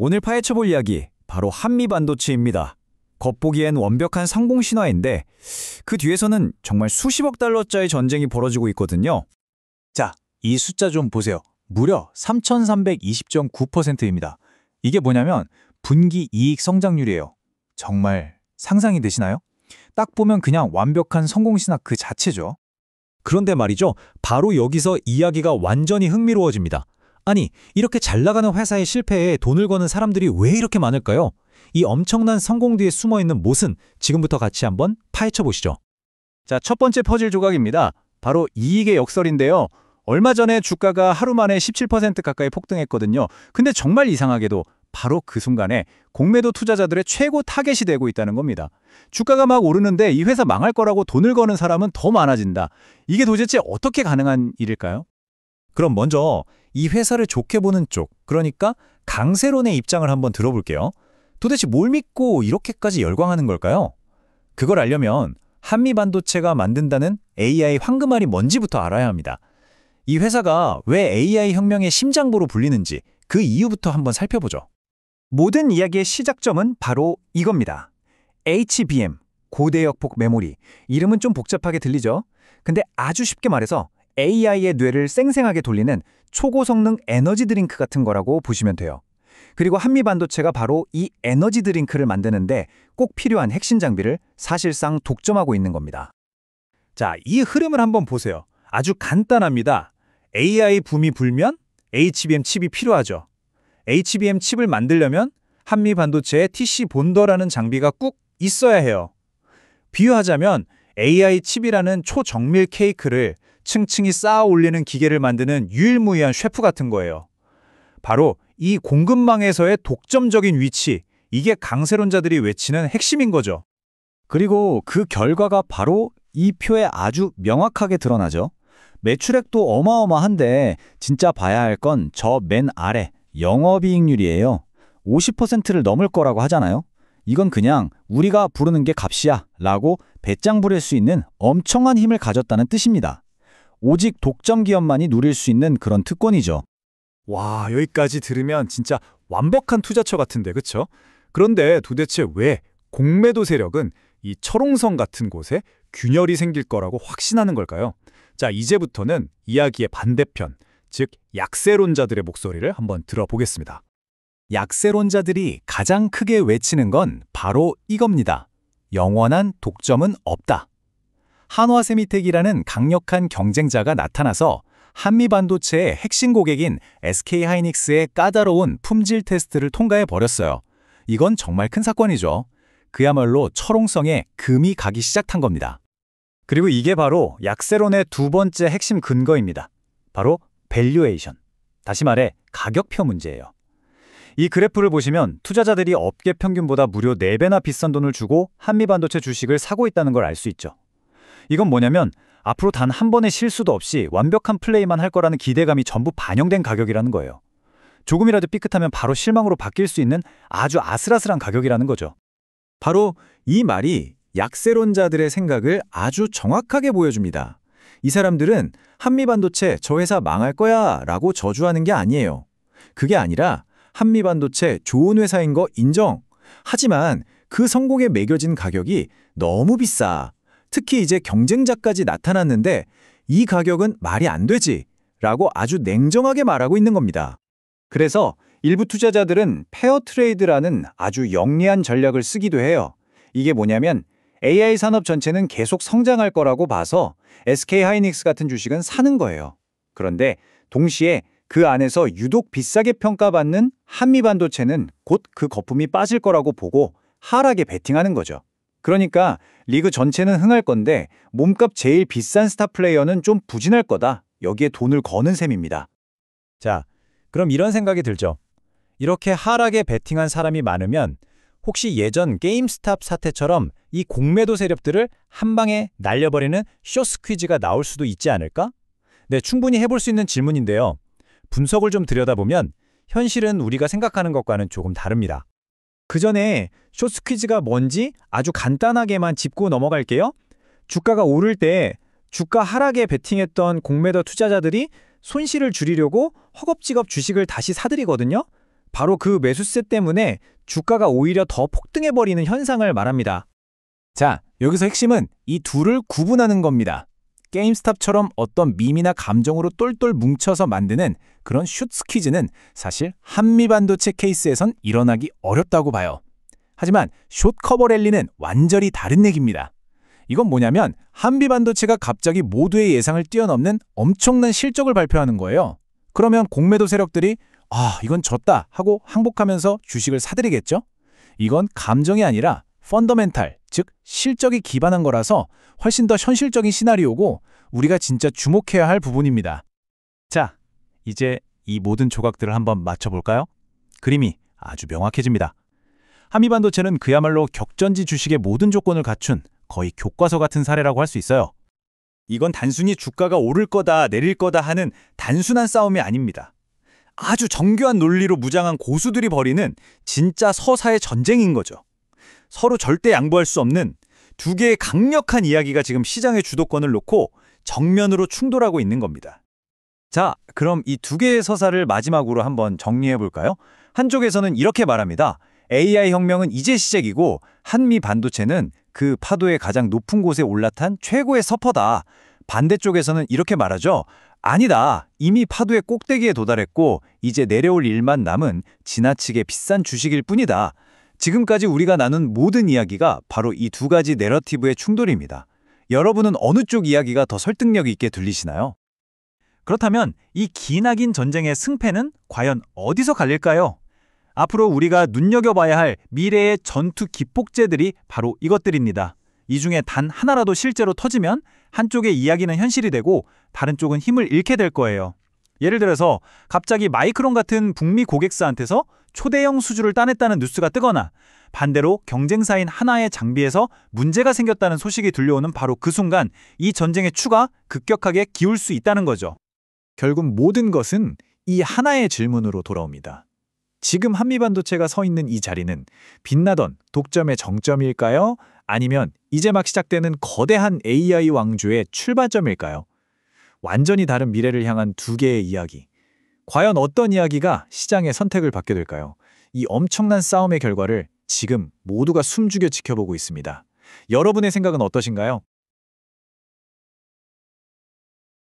오늘 파헤쳐볼 이야기, 바로 한미반도체입니다. 겉보기엔 완벽한 성공 신화인데 그 뒤에서는 정말 수십억 달러짜리 전쟁이 벌어지고 있거든요. 자, 이 숫자 좀 보세요. 무려 3,320.9%입니다. 이게 뭐냐면 분기 이익 성장률이에요. 정말 상상이 되시나요? 딱 보면 그냥 완벽한 성공 신화 그 자체죠. 그런데 말이죠. 바로 여기서 이야기가 완전히 흥미로워집니다. 아니, 이렇게 잘 나가는 회사의 실패에 돈을 거는 사람들이 왜 이렇게 많을까요? 이 엄청난 성공 뒤에 숨어있는 못은 지금부터 같이 한번 파헤쳐보시죠. 자, 첫 번째 퍼즐 조각입니다. 바로 이익의 역설인데요. 얼마 전에 주가가 하루 만에 17% 가까이 폭등했거든요. 근데 정말 이상하게도 바로 그 순간에 공매도 투자자들의 최고 타겟이 되고 있다는 겁니다. 주가가 막 오르는데 이 회사 망할 거라고 돈을 거는 사람은 더 많아진다. 이게 도대체 어떻게 가능한 일일까요? 그럼 먼저 이 회사를 좋게 보는 쪽, 그러니까 강세론의 입장을 한번 들어볼게요. 도대체 뭘 믿고 이렇게까지 열광하는 걸까요? 그걸 알려면 한미반도체가 만든다는 AI 황금알이 뭔지부터 알아야 합니다. 이 회사가 왜 AI 혁명의 심장부로 불리는지 그 이유부터 한번 살펴보죠. 모든 이야기의 시작점은 바로 이겁니다. HBM, 고대역폭 메모리. 이름은 좀 복잡하게 들리죠? 근데 아주 쉽게 말해서 AI의 뇌를 쌩쌩하게 돌리는 초고성능 에너지 드링크 같은 거라고 보시면 돼요. 그리고 한미반도체가 바로 이 에너지 드링크를 만드는데 꼭 필요한 핵심 장비를 사실상 독점하고 있는 겁니다. 자, 이 흐름을 한번 보세요. 아주 간단합니다. AI 붐이 불면 HBM 칩이 필요하죠. HBM 칩을 만들려면 한미반도체에 TC 본더라는 장비가 꼭 있어야 해요. 비유하자면 AI 칩이라는 초정밀 케이크를 층층이 쌓아 올리는 기계를 만드는 유일무이한 셰프 같은 거예요. 바로 이 공급망에서의 독점적인 위치, 이게 강세론자들이 외치는 핵심인 거죠. 그리고 그 결과가 바로 이 표에 아주 명확하게 드러나죠. 매출액도 어마어마한데 진짜 봐야 할 건 저 맨 아래 영업이익률이에요. 50%를 넘을 거라고 하잖아요. 이건 그냥 우리가 부르는 게 값이야 라고 배짱 부릴 수 있는 엄청난 힘을 가졌다는 뜻입니다. 오직 독점 기업만이 누릴 수 있는 그런 특권이죠. 와, 여기까지 들으면 진짜 완벽한 투자처 같은데, 그쵸? 그런데 도대체 왜 공매도 세력은 이 철옹성 같은 곳에 균열이 생길 거라고 확신하는 걸까요? 자, 이제부터는 이야기의 반대편, 즉 약세론자들의 목소리를 한번 들어보겠습니다. 약세론자들이 가장 크게 외치는 건 바로 이겁니다. 영원한 독점은 없다. 한화세미텍이라는 강력한 경쟁자가 나타나서 한미반도체의 핵심 고객인 SK하이닉스의 까다로운 품질 테스트를 통과해버렸어요. 이건 정말 큰 사건이죠. 그야말로 철옹성에 금이 가기 시작한 겁니다. 그리고 이게 바로 약세론의 두 번째 핵심 근거입니다. 바로 밸류에이션. 다시 말해 가격표 문제예요. 이 그래프를 보시면 투자자들이 업계 평균보다 무려 4배나 비싼 돈을 주고 한미반도체 주식을 사고 있다는 걸 알 수 있죠. 이건 뭐냐면 앞으로 단 한 번의 실수도 없이 완벽한 플레이만 할 거라는 기대감이 전부 반영된 가격이라는 거예요. 조금이라도 삐끗하면 바로 실망으로 바뀔 수 있는 아주 아슬아슬한 가격이라는 거죠. 바로 이 말이 약세론자들의 생각을 아주 정확하게 보여줍니다. 이 사람들은 한미반도체 저 회사 망할 거야 라고 저주하는 게 아니에요. 그게 아니라 한미반도체 좋은 회사인 거 인정. 하지만 그 성공에 매겨진 가격이 너무 비싸. 특히 이제 경쟁자까지 나타났는데 이 가격은 말이 안 되지 라고 아주 냉정하게 말하고 있는 겁니다. 그래서 일부 투자자들은 페어 트레이드라는 아주 영리한 전략을 쓰기도 해요. 이게 뭐냐면 AI 산업 전체는 계속 성장할 거라고 봐서 SK하이닉스 같은 주식은 사는 거예요. 그런데 동시에 그 안에서 유독 비싸게 평가받는 한미반도체는 곧 그 거품이 빠질 거라고 보고 하락에 베팅하는 거죠. 그러니까 리그 전체는 흥할 건데 몸값 제일 비싼 스타 플레이어는 좀 부진할 거다. 여기에 돈을 거는 셈입니다. 자, 그럼 이런 생각이 들죠. 이렇게 하락에 베팅한 사람이 많으면 혹시 예전 게임스탑 사태처럼 이 공매도 세력들을 한 방에 날려버리는 숏스퀴즈가 나올 수도 있지 않을까? 네, 충분히 해볼 수 있는 질문인데요. 분석을 좀 들여다보면 현실은 우리가 생각하는 것과는 조금 다릅니다. 그 전에 숏스퀴즈가 뭔지 아주 간단하게만 짚고 넘어갈게요. 주가가 오를 때 주가 하락에 베팅했던 공매도 투자자들이 손실을 줄이려고 허겁지겁 주식을 다시 사들이거든요. 바로 그 매수세 때문에 주가가 오히려 더 폭등해버리는 현상을 말합니다. 자, 여기서 핵심은 이 둘을 구분하는 겁니다. 게임스탑처럼 어떤 밈이나 감정으로 똘똘 뭉쳐서 만드는 그런 숏스퀴즈는 사실 한미반도체 케이스에선 일어나기 어렵다고 봐요. 하지만 숏커버 랠리는 완전히 다른 얘기입니다. 이건 뭐냐면 한미반도체가 갑자기 모두의 예상을 뛰어넘는 엄청난 실적을 발표하는 거예요. 그러면 공매도 세력들이 이건 졌다 하고 항복하면서 주식을 사들이겠죠? 이건 감정이 아니라 펀더멘탈, 즉 실적이 기반한 거라서 훨씬 더 현실적인 시나리오고 우리가 진짜 주목해야 할 부분입니다. 자, 이제 이 모든 조각들을 한번 맞춰볼까요? 그림이 아주 명확해집니다. 한미반도체는 그야말로 격전지 주식의 모든 조건을 갖춘 거의 교과서 같은 사례라고 할 수 있어요. 이건 단순히 주가가 오를 거다 내릴 거다 하는 단순한 싸움이 아닙니다. 아주 정교한 논리로 무장한 고수들이 벌이는 진짜 서사의 전쟁인 거죠. 서로 절대 양보할 수 없는 두 개의 강력한 이야기가 지금 시장의 주도권을 놓고 정면으로 충돌하고 있는 겁니다. 자, 그럼 이 두 개의 서사를 마지막으로 한번 정리해 볼까요? 한쪽에서는 이렇게 말합니다. AI 혁명은 이제 시작이고 한미 반도체는 그 파도의 가장 높은 곳에 올라탄 최고의 서퍼다. 반대쪽에서는 이렇게 말하죠. 아니다. 이미 파도의 꼭대기에 도달했고 이제 내려올 일만 남은 지나치게 비싼 주식일 뿐이다. 지금까지 우리가 나눈 모든 이야기가 바로 이 두 가지 내러티브의 충돌입니다. 여러분은 어느 쪽 이야기가 더 설득력 있게 들리시나요? 그렇다면 이 기나긴 전쟁의 승패는 과연 어디서 갈릴까요? 앞으로 우리가 눈여겨봐야 할 미래의 전투 기폭제들이 바로 이것들입니다. 이 중에 단 하나라도 실제로 터지면 한쪽의 이야기는 현실이 되고 다른 쪽은 힘을 잃게 될 거예요. 예를 들어서 갑자기 마이크론 같은 북미 고객사한테서 초대형 수주를 따냈다는 뉴스가 뜨거나 반대로 경쟁사인 하나의 장비에서 문제가 생겼다는 소식이 들려오는 바로 그 순간 이 전쟁의 추가 급격하게 기울 수 있다는 거죠. 결국 모든 것은 이 하나의 질문으로 돌아옵니다. 지금 한미반도체가 서 있는 이 자리는 빛나던 독점의 정점일까요? 아니면 이제 막 시작되는 거대한 AI 왕조의 출발점일까요? 완전히 다른 미래를 향한 두 개의 이야기. 과연 어떤 이야기가 시장의 선택을 받게 될까요? 이 엄청난 싸움의 결과를 지금 모두가 숨죽여 지켜보고 있습니다. 여러분의 생각은 어떠신가요?